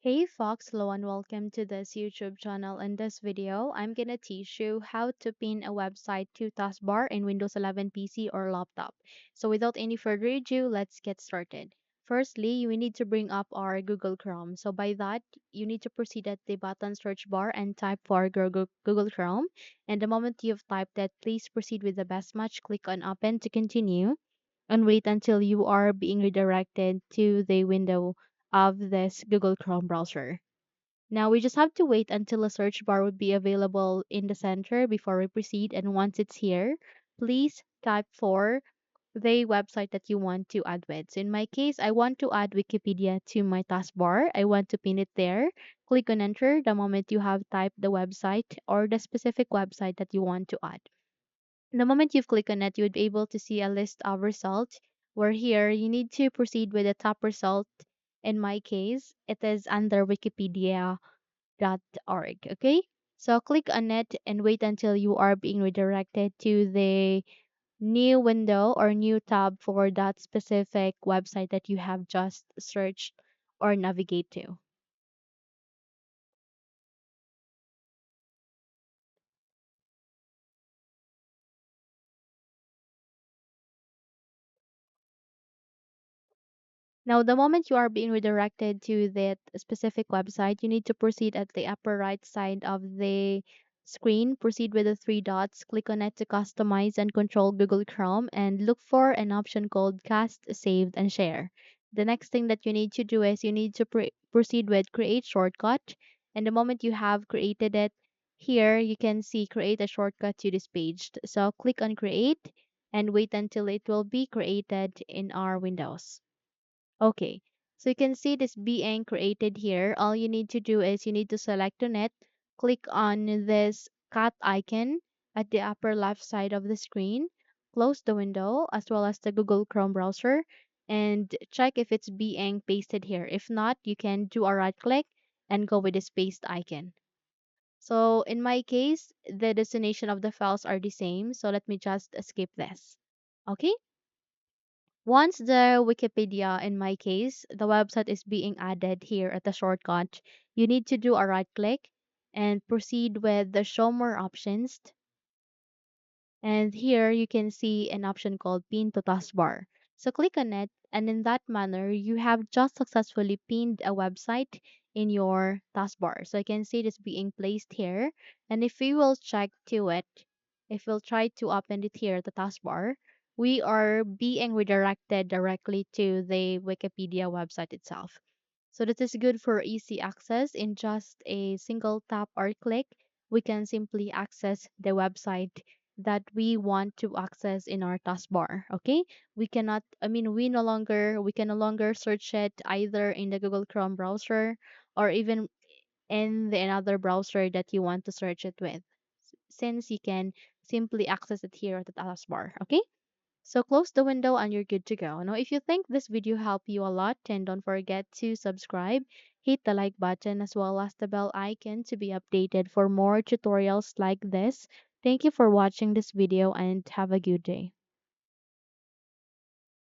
Hey Fox, hello and welcome to this YouTube channel. In this video, I'm gonna teach you how to pin a website to Taskbar in Windows 11 PC or laptop. So without any further ado, let's get started. Firstly, we need to bring up our Google Chrome. So by that, you need to proceed at the button search bar and type for Google Chrome. And the moment you've typed that, please proceed with the best match. Click on open to continue and wait until you are being redirected to the window of this Google Chrome browser. Now we just have to wait until a search bar would be available in the center before we proceed. And once it's here, please type for the website that you want to add with. So in my case, I want to add Wikipedia to my taskbar. I want to pin it there. Click on enter the moment you have typed the website or the specific website that you want to add. The moment you've clicked on it, you would be able to see a list of results where here you need to proceed with the top result. In my case, it is under wikipedia.org. Okay, so click on it and wait until you are being redirected to the new window or new tab for that specific website that you have just searched or navigate to. Now, the moment you are being redirected to that specific website, you need to proceed at the upper right side of the screen. Proceed with the three dots, click on it to customize and control Google Chrome, and look for an option called Cast, Saved, and Share. The next thing that you need to do is you need to proceed with Create Shortcut. And the moment you have created it, here you can see Create a shortcut to this page. So click on Create and wait until it will be created in our Windows. Okay, so you can see this being created here. All you need to do is you need to select on it, click on this cat icon at the upper left side of the screen, close the window as well as the Google Chrome browser, and check if it's being pasted here. If not, you can do a right click and go with this paste icon. So in my case, the destination of the files are the same, so let me just skip this. Okay. Once the Wikipedia, in my case, the website is being added here at the shortcut, you need to do a right click and proceed with the show more options. And here you can see an option called pin to taskbar. So click on it, and in that manner, you have just successfully pinned a website in your taskbar. So I can see this being placed here. And if we will check to it, if we'll try to open it here at the taskbar, we are being redirected directly to the Wikipedia website itself. So this is good for easy access. In just a single tap or click, we can simply access the website that we want to access in our taskbar. Okay, we cannot, I mean, we can no longer search it either in the Google Chrome browser or even in the another browser that you want to search it with, since you can simply access it here at the taskbar. Okay, so close the window and you're good to go. Now, if you think this video helped you a lot, then don't forget to subscribe, hit the like button as well as the bell icon to be updated for more tutorials like this. Thank you for watching this video and have a good day.